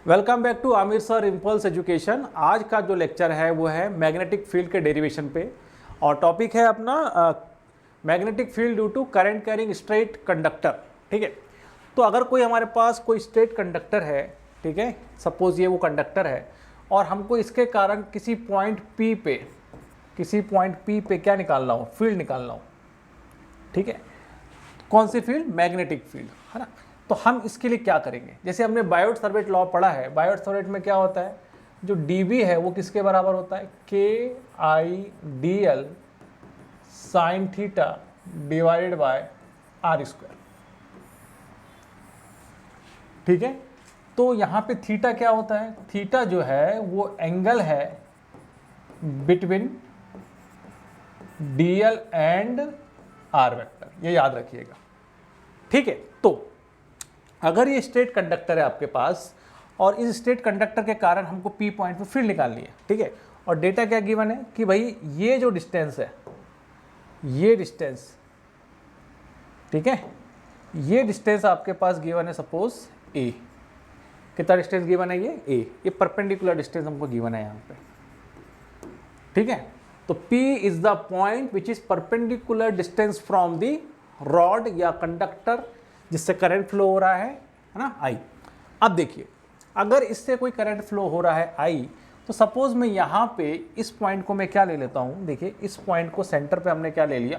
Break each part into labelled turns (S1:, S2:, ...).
S1: Welcome back to Aamir sir impulse education. आज का जो लेक्चर है वो है मैग्नेटिक फील्ड के डेरिवेशन पे और टॉपिक है अपना magnetic field due to current carrying straight conductor. ठीक है, तो अगर कोई हमारे पास कोई स्ट्रेट कंडक्टर है, ठीक है, सपोज ये वो कंडक्टर है और हमको इसके कारण किसी पॉइंट P पे क्या निकालना हो, फील्ड निकालना हो। ठीक है, कौन सी फील्ड? मैग्नेटिक फील्ड, है ना। तो हम इसके लिए क्या करेंगे, जैसे हमने बायोट-सावर्त लॉ पढ़ा है। बायोट-सावर्त में क्या होता है, जो dB है वो किसके बराबर होता है? KI/dl sin theta divided by r square. ठीक है, तो यहाँ पे थीटा क्या होता है? थीटा जो है वो एंगल है between dl and r vector, ये याद रखिएगा। ठीक है, तो अगर ये स्ट्रेट कंडक्टर है आपके पास और इस स्ट्रेट कंडक्टर के कारण हमको P पॉइंट पे फील्ड निकालनी है, ठीक है, और डेटा क्या गिवन है कि भाई ये जो डिस्टेंस है, ये डिस्टेंस, ठीक है, ये डिस्टेंस आपके पास गिवन है सपोज A। कितना डिस्टेंस गिवन है? ये A, ये परपेंडिकुलर डिस्टेंस हमको गिवन है यहाँ पे। ठीक है, तो P is the point which is perpendicular distance from the rod या कंडक्टर जिससे करंट फ्लो हो रहा है ना, I। अब देखिए, अगर इससे कोई करंट फ्लो हो रहा है I, तो सपोज मैं यहाँ पे इस पॉइंट को मैं क्या ले लेता हूँ, देखिए इस पॉइंट को सेंटर पे हमने क्या ले लिया,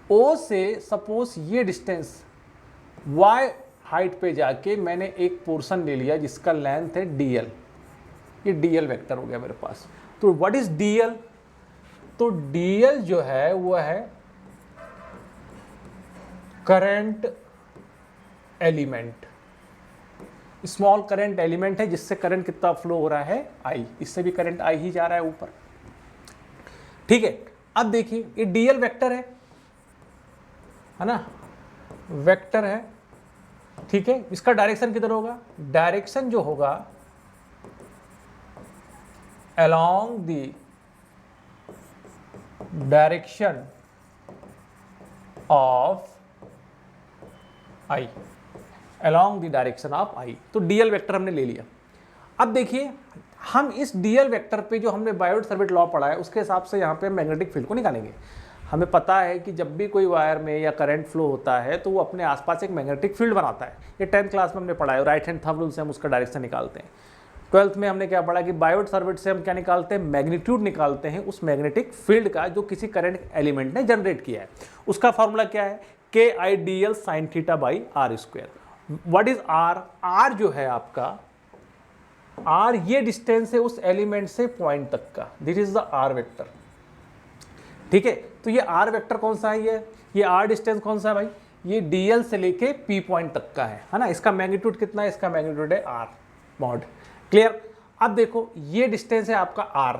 S1: O से सपोज ये डिस्टेंस Y हाइट पे जाके मैंने एक पोर्शन ले लिया जिसका लेंथ है dl। ये dl वेक्टर हो गया मेरे पास। तो व्हाट इज dl? तो dl जो है वो है current element, small current element है जिससे करंट कितना फ्लो हो रहा है, I। इससे भी करंट I ही जा रहा है ऊपर। ठीक है, अब देखिए ये dl वेक्टर है ना, वेक्टर है। ठीक है, इसका डायरेक्शन किधर होगा? डायरेक्शन जो होगा along the direction of I, along the direction of I। तो dl वेक्टर हमने ले लिया। अब देखिए हम इस dl वेक्टर पे जो हमने बायोट-सावर्त लॉ पढ़ा है उसके हिसाब से यहाँ पे मैग्नेटिक फील्ड को निकालेंगे। हमें पता है कि जब भी कोई वायर में या करंट फ्लो होता है तो वो अपने आसपास एक मैग्नेटिक फील्ड बनाता है। ये 10th क्लास में हमने पढ़ा है, राइट हैंड थंब रूल से हम उसका डायरेक्शन निकालते हैं। 12th में हमने क्या पढ़ा कि बायोट-सावर्त से हम क्या निकालते हैं, मैग्नीट्यूड निकालते हैं उस मैग्नेटिक फील्ड का जो किसी करंट एलिमेंट ने जनरेट किया है। उसका फॉर्मूला क्या है? KI/dl sin theta by r square. What is r? r जो है आपका, r ये डिस्टेंस है उस एलिमेंट से पॉइंट तक का, this is the r vector. ठीक है, तो ये r वेक्टर कौन सा है? ये r डिस्टेंस कौन सा है भाई? ये dl से लेके p पॉइंट तक का है ना। इसका मैग्नीट्यूड कितना है? इसका मैग्नीट्यूड है r मॉड। क्लियर? अब देखो ये डिस्टेंस है आपका r,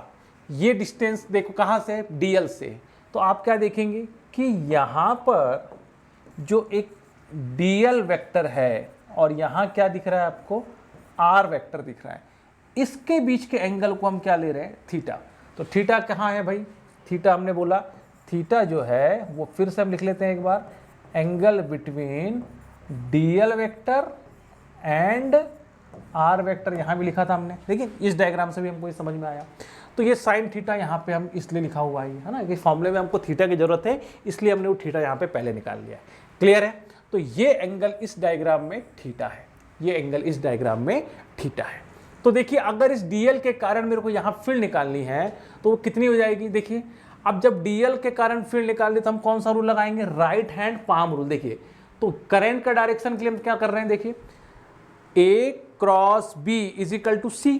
S1: ये डिस्टेंस देखो कहाँ से है? dl से। तो आप क्या देखेंगे कि यहाँ पर जो एक dl वेक्टर है और यहाँ क्या दिख रहा है आपको? r वेक्टर दिख रहा है। इसके बीच के एंगल को हम क्या ले रहे हैं? थीटा। तो थीटा कहाँ है भाई? थीटा हमने बोला, थीटा जो है वो फिर से हम लिख लेते हैं एक बार, angle between dl vector and r vector. यहाँ भी लिखा था हमने, देखिए इस डायग्राम से भी हमको ये समझ में आया। तो ये साइन थीटा यहाँ पे हम इसलिए लिखा हुआ है ना कि फॉर्मूले में हमको थीटा की जरूरत है, इसलिए हमने वो थीटा यहाँ पे पहले निकाल लिया है। क्लियर है? तो ये एंगल इस डायग्राम में थीटा है, ये एंगल इस डायग्राम में थीटा है। तो देखिए अगर इस dl के कारण मेरे को यहाँ फील्ड निकालनी है तो वो कितनी हो जाएगी? देखिए अब जब dl के कारण फील्ड निकालनी तो हम कौन सा रूल लगाएंगे? Right hand palm rule. देखिए तो करंट का डायरेक्शन के लिए हम क्या कर रहे हैं? देखिए A cross B is equal to C।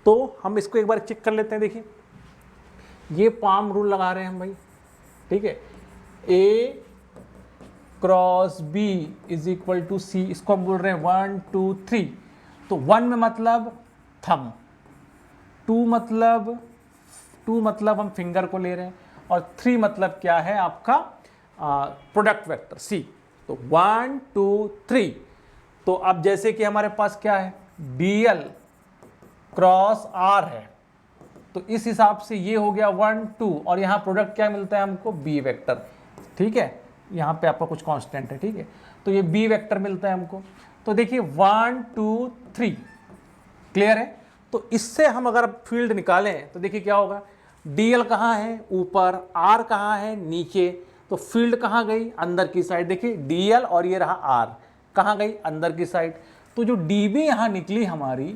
S1: तो हम इसको एक बार चेक कर लेते हैं। देखिए ये पाम रूल लगा रहे हैं हम भाई। ठीक है, A cross B is equal to C, इसको हम बोल रहे हैं 1 2 3। तो 1 में मतलब थंब, 2 मतलब हम फिंगर को ले रहे हैं, और 3 मतलब क्या है आपका? Product vector C। तो 1 2 3। तो अब जैसे कि हमारे पास क्या है? dl क्रॉस r है, तो इस हिसाब से ये हो गया 1 2, और यहाँ प्रोडक्ट क्या मिलता है हमको? b vector. ठीक है, यहाँ पे आपका कुछ कांस्टेंट है। ठीक है, तो ये b वेक्टर मिलता है हमको। तो देखिए 1 2 3, क्लियर है? तो इससे हम अगर फील्ड निकालें तो देखिए क्या होगा, dl कहाँ है, ऊपर, r कहाँ है, नीचे, तो फील्ड कहाँ गई, अंदर की साइड। देखिए dl और ये रहा r, कहाँ गई, अंदर की साइड। तो जो db यहाँ निकली हमारी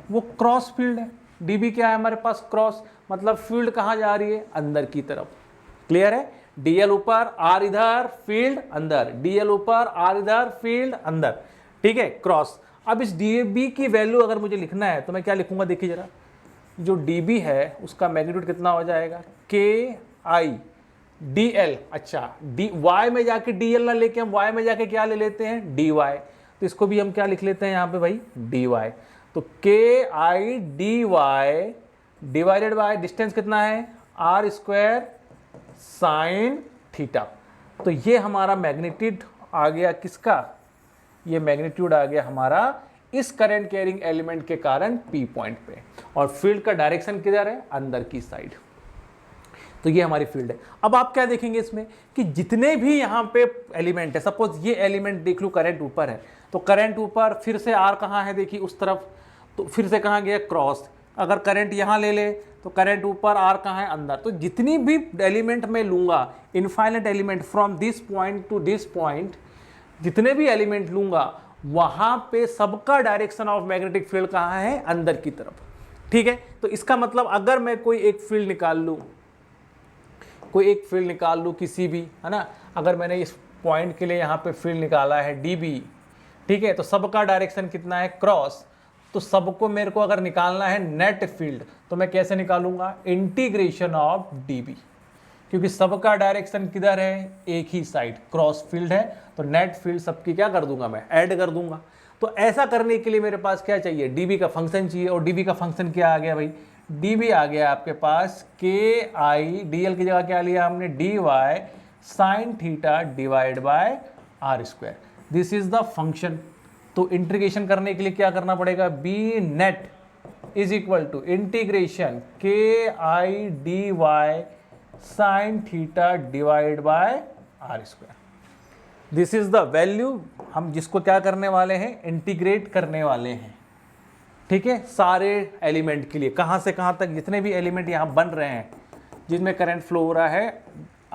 S1: वो क्रॉस फील्ड है। db क्या है हमारे पास, क्रॉस, मतलब फील्ड कहाँ जा रही है, अंदर की तरफ। क्लियर है? dl ऊपर, r इधर, फील्ड अंदर, dl ऊपर, r इधर, फील्ड अंदर, ठीक है, क्रॉस। अब इस db की वैल्यू अगर मुझे लिखना है तो मैं क्या लिखूंगा, देखिए जरा, जो db है उसका मैग्नीट्यूड कितना हो जाएगा, ki dl। अच्छा, y में जाके dl ना लेके हम y में जाके क्या ले लेते हैं, dy, तो इसको भी हम क्या लिख लेते हैं यहाँ पे भाई, dy। तो ki dy divided by distance कितना है, r स्क्वायर साइन थीटा। तो ये हमारा मैग्नीट्यूड आ गया किसका, ये मैग्नीट्यूड आ गया हमारा इस करंट कैरिंग एलिमेंट के कारण P पॉइंट पे, और फील्ड का डायरेक्शन किधर है, अंदर की साइड। तो ये हमारी फील्ड है। अब आप क्या देखेंगे इसमें कि जितने भी यहाँ पे एलिमेंट है, सपोज ये एलिमेंट देख लूँ, करंट ऊपर है, तो करंट ऊपर, फिर से R कहाँ है, देखिए उस तरफ, तो फिर से कहाँ गया, क्रॉस। अगर करंट यहाँ ले ले तो करंट ऊपर, R कहाँ है, अंदर। तो जितनी भी एलिमेंट मैं लूँगा, infinite element from this point two this point, जितने भी एलिमेंट लूँगा वहाँ पे सबका डायरेक्शन ऑफ मैग्नेटिक फील्ड कहाँ है, अंदर की तरफ। ठीक है? तो इसका मतलब अगर मैं कोई एक फील्ड निकाल लूँ, कोई एक फील्ड निकाल लूँ किसी भी, है ना, अगर मैंने इस पॉइंट के लिए यहाँ पे फील्ड निकाला है dB, ठीक है, तो सबका डायरेक्शन कितना है, क्रॉस। तो सबको मेरे को अगर निकालना है नेट फील्ड, तो मैं कैसे निकालूंगा, इंटीग्रेशन ऑफ dB, क्योंकि सबका डायरेक्शन किधर है, एक ही साइड, क्रॉस फील्ड है, तो नेट फील्ड सबकी क्या कर दूंगा, मैं ऐड कर दूंगा। तो ऐसा करने के लिए मेरे पास क्या चाहिए, dB का फंक्शन चाहिए, और dB का फंक्शन क्या आ गया भाई, dB आ गया आपके पास ki, dl की जगह क्या लिया हमने, dy sine theta divide by r square, this is the function. तो इंटीग्रेशन करने के लिए क्या करना पड़ेगा, B net is equal to integration ki dy sine theta divide by r square. This is the value, हम जिसको क्या करने वाले हैं, इंटीग्रेट करने वाले हैं। ठीक है, सारे एलिमेंट के लिए, कहाँ से कहाँ तक, जितने भी एलिमेंट यहाँ बन रहे हैं जिनमें करंट फ्लो हो रहा है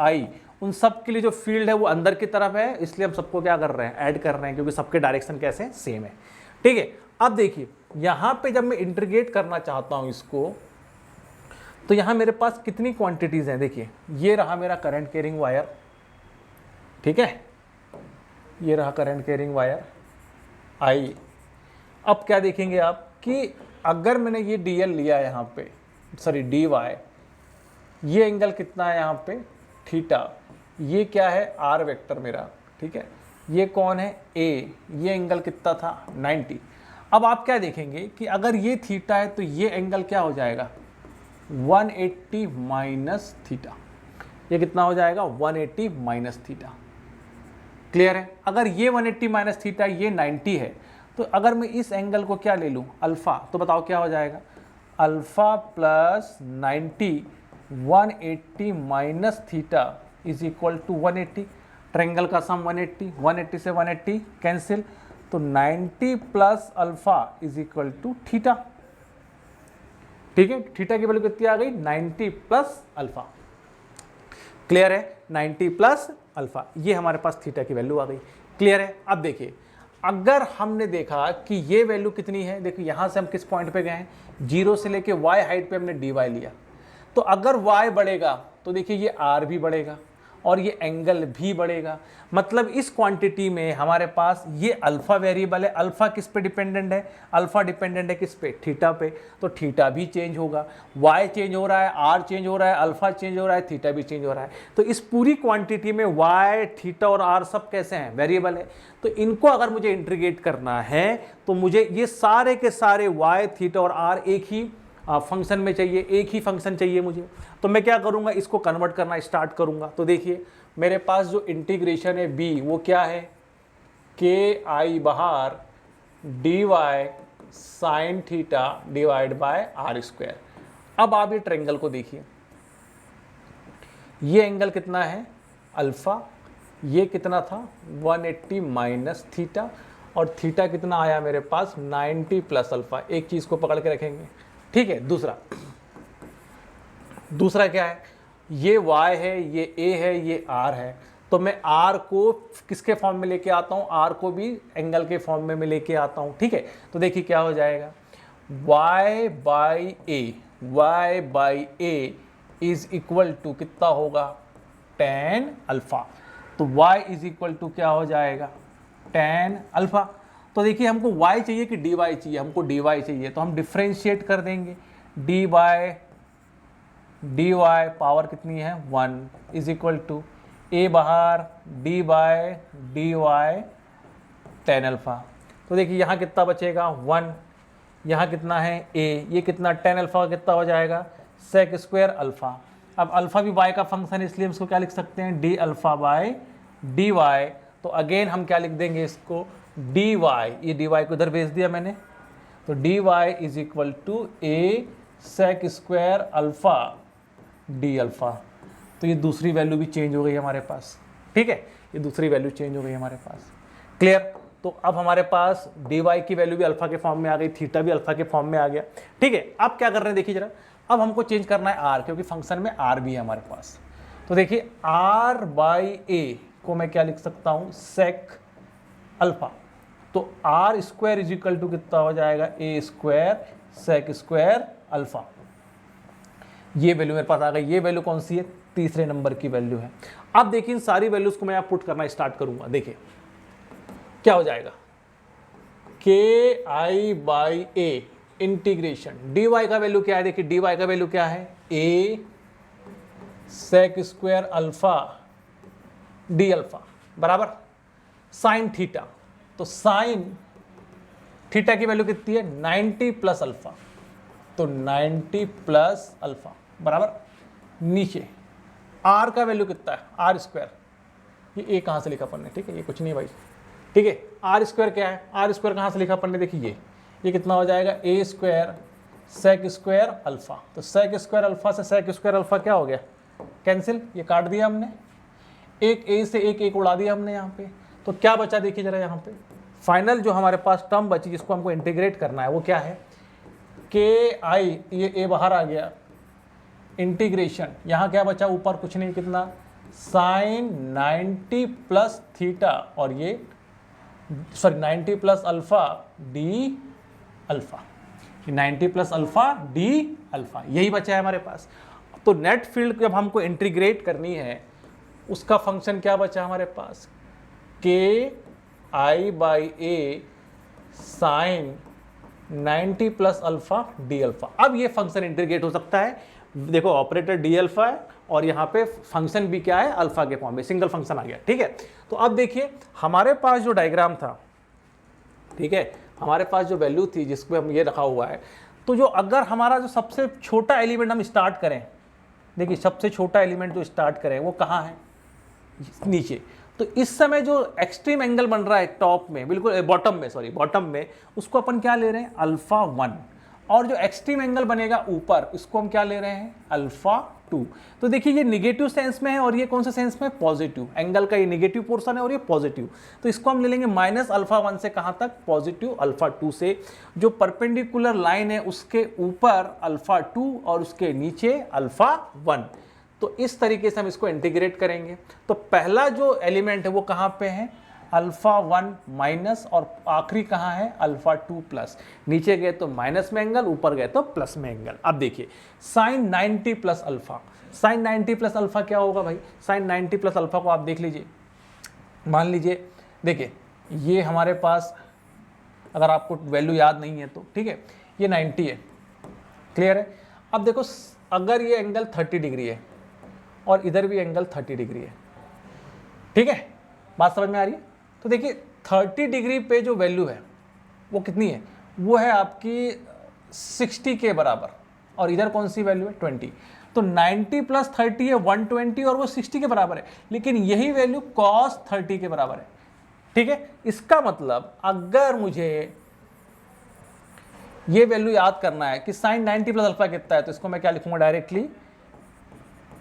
S1: I, उन सब के लिए जो फील्ड है वो अंदर की तरफ है, इसलिए हम सबको क्या कर रहे हैं, ऐड कर रहे हैं, क्योंकि सबके डायरेक्शन कैसे सेम है। ठीक है, अब देखिए यहाँ पे जब मैं इंटीग्रेट करना चाहता हूँ इसको, तो यहाँ मेरे पास कितनी क्वांटिटीज हैं, देखिए ये रहा मेरा करंट कैरिंग वायर, ठीक है, ये रहा करंट कैरिंग वायर I। अब क्या देखेंगे आप कि अगर मैंने ये dl लिया यहाँ पे, सॉरी dy, ये एंगल कितना है यहाँ पे, थीटा, ये क्या है, r वेक्टर मेरा, ठीक है, ये कौन है, a, ये एंगल कितना था, 90। अब आप क्या देखेंगे कि अगर ये थीटा है तो ये एंगल क्या हो जाएगा, 180 माइनस थीटा, ये कितना हो जाएगा, 180 माइनस थीटा। क्लियर है? अगर ये 180 माइनस थीटा, ये 90 है, तो अगर मैं इस एंगल को क्या ले लूँ, अल्फ़ा, तो बताओ क्या हो जाएगा, alpha plus 90 180 minus theta is equal to 180। Triangle का सम 180 से 180 कैंसिल, तो 90 plus alpha is equal to theta. ठीक है, थीटा की वैल्यू कितनी आ गई, 90 प्लस अल्फ़ा। क्लियर है, 90 प्लस अल्फ़ा, ये हमारे पास थीटा की वैल्यू आ गई। क्लियर है? अब देखिए, अगर हमने देखा कि ये वैल्यू कितनी है, देखिए यहाँ से हम किस पॉइंट पे गए हैं, 0 से लेके y हाइट पे हमने dy लिया, तो अगर y बढ़ेगा तो देखिए ये r भी बढ़ेगा और ये एंगल भी बढ़ेगा। मतलब इस क्वांटिटी में हमारे पास ये अल्फ़ा वेरिएबल है, अल्फ़ा किस पे डिपेंडेंट है, अल्फ़ा डिपेंडेंट है किस पे, थीटा पे, तो थीटा भी चेंज होगा, y चेंज हो रहा है, r चेंज हो रहा है, अल्फ़ा चेंज हो रहा है, थीटा भी चेंज हो रहा है। तो इस पूरी क्वांटिटी में y, थीटा और r सब कैसे हैं, वेरिएबल है। तो इनको अगर मुझे इंटीग्रेट करना है तो मुझे ये सारे के सारे y, थीटा और r एक ही फंक्शन में चाहिए, एक ही फंक्शन चाहिए मुझे। तो मैं क्या करूँगा, इसको कन्वर्ट करना स्टार्ट करूँगा। तो देखिए मेरे पास जो इंटीग्रेशन है b, वो क्या है, ki बाहर dy sine theta divide by r square. अब आप ये ट्रायंगल को देखिए, ये एंगल कितना है, अल्फ़ा, ये कितना था, 180 माइनस थीटा, और थीटा कितना आया मेरे पास 90 प्लस अल्फा। एक चीज़ को पकड़ के रखेंगे, ठीक है। दूसरा क्या है, ये y है, ये a है, ये r है, तो मैं r को किसके फॉर्म में लेके आता हूँ, r को भी एंगल के फॉर्म में मैं लेके आता हूँ, ठीक है। तो देखिए क्या हो जाएगा, y by a is equal to कितना होगा, tan अल्फा। तो y इज इक्वल टू क्या हो जाएगा, tan अल्फा। तो देखिए हमको y चाहिए कि dy चाहिए, हमको dy चाहिए, तो हम डिफ्रेंशिएट कर देंगे, dy पावर कितनी है 1 इज इक्वल टू a बाहर d by dy tan alpha. तो देखिए यहाँ कितना बचेगा 1, यहाँ कितना है a, ये कितना tan अल्फा कितना हो जाएगा sec स्क्वायर अल्फा। अब अल्फा भी y का फंक्शन है, इसलिए हम इसको क्या लिख सकते हैं, d अल्फा बाय dy। तो अगेन हम क्या लिख देंगे इसको, dy, ये dy को इधर भेज दिया मैंने, तो dy is equal to a sec square alpha d alpha. तो ये दूसरी वैल्यू भी चेंज हो गई हमारे पास, ठीक है, ये दूसरी वैल्यू चेंज हो गई हमारे पास, क्लियर। तो अब हमारे पास dy की वैल्यू भी अल्फा के फॉर्म में आ गई, थीटा भी अल्फा के फॉर्म में आ गया, ठीक है। अब क्या कर रहे हैं देखिए जरा, अब हमको चेंज करना है r, क्योंकि फंक्शन में r भी है हमारे पास। तो देखिए r बाई a को मैं क्या लिख सकता हूँ, sec अल्फा। तो r square is equal to कितना हो जाएगा, a square sec square alpha. ये वैल्यू मेरे पास आ गई। ये वैल्यू कौन सी है, तीसरे नंबर की वैल्यू है। अब देखिए इन सारी वैल्यूज को मैं यहाँ पुट करना स्टार्ट करूंगा, देखिए क्या हो जाएगा, K I by A integration D Y का वैल्यू क्या है, देखिए डी वाई का वैल्यू क्या है, A sec square alpha D alpha बराबर साइन थीटा। तो साइन थीटा की वैल्यू कितनी है 90 प्लस अल्फा, तो 90 प्लस अल्फा बराबर नीचे आर का वैल्यू कितना है, आर स्क्वायर, ये ए कहाँ से लिखा पढ़ने, ठीक है, ये कुछ नहीं भाई, ठीक है। आर स्क्वायर क्या है, आर स्क्वायर कहाँ से लिखा पढ़ने, देखिए ये कितना हो जाएगा, ए स्क्वायर सेक स्क्वायर अल्फा। तो सेक स्क्वायर अल्फा से सेक स्क्वायर अल्फा क्या हो गया, कैंसिल, ये काट दिया हमने, एक ए से एक उड़ा दिया हमने यहाँ पे। तो क्या बचा देखिए जरा, यहाँ पे फाइनल जो हमारे पास टर्म बची जिसको हमको इंटीग्रेट करना है वो क्या है, के आई, ये ए बाहर आ गया, इंटीग्रेशन यहाँ क्या बचा, ऊपर कुछ नहीं, कितना साइन 90 प्लस थीटा और ये sorry 90 plus alpha D alpha, 90 plus alpha D alpha, यही बचा है हमारे पास। तो नेट फील्ड जब हमको इंटीग्रेट करनी है उसका फंक्शन क्या बचा हमारे पास, K I by A sine 90 plus alpha D alpha. अब ये फंक्शन इंटीग्रेट हो सकता है, देखो ऑपरेटर डी अल्फा है और यहाँ पे फंक्शन भी क्या है, अल्फा के फॉर्म में, सिंगल फंक्शन आ गया, ठीक है। तो अब देखिए हमारे पास जो डायग्राम था, ठीक है, हमारे पास जो वैल्यू थी जिसमें हम ये रखा हुआ है, तो जो अगर हमारा जो सबसे छोटा एलिमेंट हम स्टार्ट करें, देखिए सबसे छोटा एलिमेंट जो स्टार्ट करें वो कहाँ है, नीचे। तो इस समय जो एक्सट्रीम एंगल बन रहा है टॉप में, बिल्कुल बॉटम में, सॉरी बॉटम में, उसको अपन क्या ले रहे हैं, अल्फा 1। और जो एक्सट्रीम एंगल बनेगा ऊपर, इसको हम क्या ले रहे हैं, अल्फा 2। तो देखिए ये निगेटिव सेंस में है और ये कौन सा सेंस में, पॉजिटिव। एंगल का ये निगेटिव पोर्शन है और ये पॉजिटिव। तो इसको हम ले लेंगे माइनस अल्फा 1 से कहाँ तक, पॉजिटिव अल्फा 2 से। जो परपेंडिकुलर लाइन है उसके ऊपर अल्फा 2 और उसके नीचे अल्फा 1। तो इस तरीके से हम इसको इंटीग्रेट करेंगे। तो पहला जो एलिमेंट है वो कहाँ पे है, अल्फा 1 माइनस, और आखिरी कहाँ है, अल्फा 2 प्लस। नीचे गए तो माइनस में एंगल, ऊपर गए तो प्लस में एंगल। अब देखिए sine 90 plus alpha, sine 90 plus alpha क्या होगा भाई, साइन 90 प्लस अल्फा को आप देख लीजिए, मान लीजिए, देखिए ये हमारे पास, अगर आपको वैल्यू याद नहीं है तो ठीक है, ये 90 है, क्लियर है। अब देखो अगर ये एंगल 30 डिग्री है और इधर भी एंगल 30 डिग्री है, ठीक है, बात समझ में आ रही है। तो देखिए 30 डिग्री पे जो वैल्यू है वो कितनी है, वो है आपकी 60 के बराबर, और इधर कौन सी वैल्यू है 20। तो 90 प्लस 30 है 120 और वो 60 के बराबर है, लेकिन यही वैल्यू cos 30 के बराबर है, ठीक है। इसका मतलब अगर मुझे ये वैल्यू याद करना है कि साइन 90 प्लस अल्फा कितना है, तो इसको मैं क्या लिखूंगा डायरेक्टली,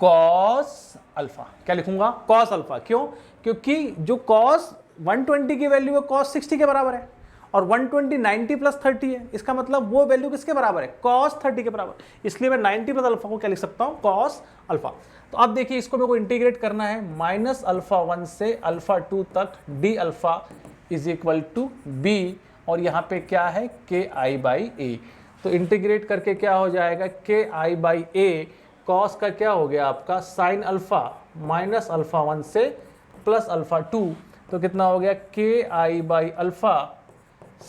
S1: कॉस अल्फा। क्या लिखूंगा, कॉस अल्फा। क्यों, क्योंकि जो कॉस 120 की वैल्यू है cos 60 के बराबर है, और 120 90 प्लस 30 है, इसका मतलब वो वैल्यू किसके बराबर है, cos 30 के बराबर, इसलिए मैं 90 प्लस अल्फा को क्या लिख सकता हूँ, cos अल्फा। तो अब देखिए इसको मेरे को इंटीग्रेट करना है -α1 से α2 तक d alpha is equal to b, और यहाँ पे क्या है ki/a। तो इंटीग्रेट करके क्या हो जाएगा ki/a, cos का क्या हो गया आपका sin अल्फा -α1 से +α2, तो कितना हो गया ki/अल्फा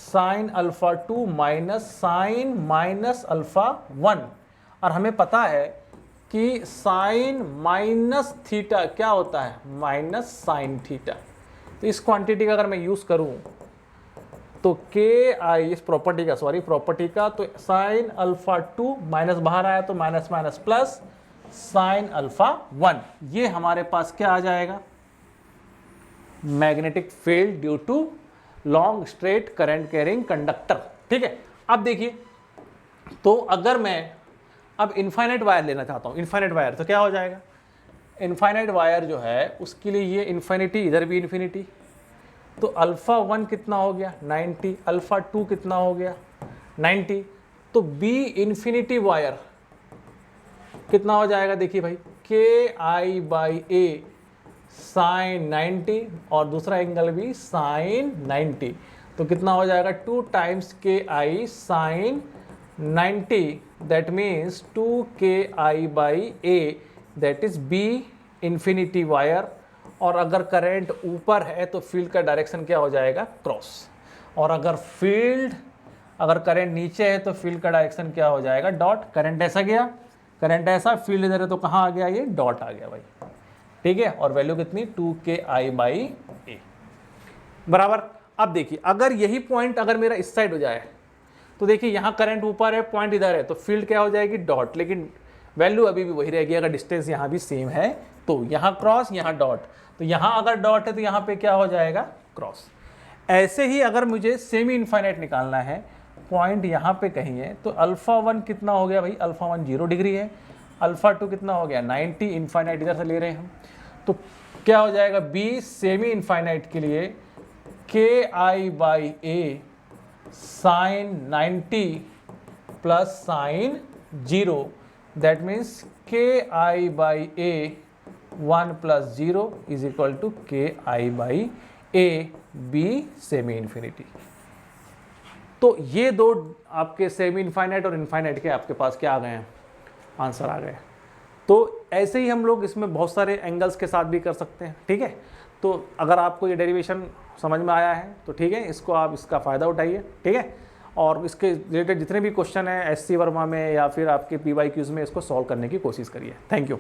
S1: sin α2 माइनस साइन -α1। और हमें पता है कि साइन माइनस थीटा क्या होता है, माइनस साइन थीटा। तो इस क्वांटिटी का अगर मैं यूज करूं तो इस प्रॉपर्टी का तो साइन α2 माइनस बाहर आया तो माइनस माइनस प्लस साइन α1, ये हमारे पास क्या आ जाएगा, magnetic field due to long straight current carrying conductor. ठीक है, अब देखिए, तो अगर मैं अब इनफाइनाइट वायर लेना चाहता हूं, इनफाइनाइट वायर, तो क्या हो जाएगा, इनफाइनाइट वायर जो है उसके लिए ये इन्फिनिटी, इधर भी इन्फिनिटी, तो α1 कितना हो गया 90, α2 कितना हो गया 90, तो बी इन्फिनिटी वायर कितना हो जाएगा, देखिए भाई ki/a साइन 90, और दूसरा एंगल भी साइन 90, तो कितना हो जाएगा 2 times ki sine 90, that means 2ki/a, that is B infinity wire. और अगर करंट ऊपर है तो फील्ड का डायरेक्शन क्या हो जाएगा, क्रॉस, और अगर करंट नीचे है तो फील्ड का डायरेक्शन क्या हो जाएगा, डॉट। करंट ऐसा गया, करंट ऐसा, फील्ड इधर है तो कहाँ आ गया, ये डॉट आ गया भाई। ठीक है, और वैल्यू कितनी 2ki/a बराबर। अब देखिए अगर यही पॉइंट अगर मेरा इस साइड हो जाए तो देखिए यहाँ करंट ऊपर है, पॉइंट इधर है, तो फील्ड क्या हो जाएगी, डॉट, लेकिन वैल्यू अभी भी वही रहेगी अगर डिस्टेंस यहाँ भी सेम है, तो यहाँ क्रॉस यहाँ डॉट, तो यहाँ अगर डॉट है तो यहाँ पे क्या हो जाएगा, क्रॉस। ऐसे ही अगर मुझे सेमी इनफाइनाइट निकालना है, पॉइंट यहाँ पे कहीं है, तो α1 कितना हो गया भाई, α1 0 डिग्री है, α2 कितना हो गया 90, इनफाइनाइट इधर से ले रहे हैं हम, तो क्या हो जाएगा बी सेमी इनफाइनाइट के लिए ki/a sine 90 plus sine 0, that means ki/a 1 plus 0 is equal to ki/a B semi infinity. तो ये दो आपके सेमी इनफाइनाइट और इनफाइनाइट के आपके पास क्या आ गए हैं, आंसर आ गए। तो ऐसे ही हम लोग इसमें बहुत सारे एंगल्स के साथ भी कर सकते हैं। ठीक है, तो अगर आपको ये डेरिवेशन समझ में आया है तो ठीक है, इसको आप इसका फ़ायदा उठाइए। ठीक है, और इसके रिलेटेड जितने भी क्वेश्चन हैं SC वर्मा में या फिर आपके PYQs में, इसको सॉल्व करने की कोशिश करिए। Thank you.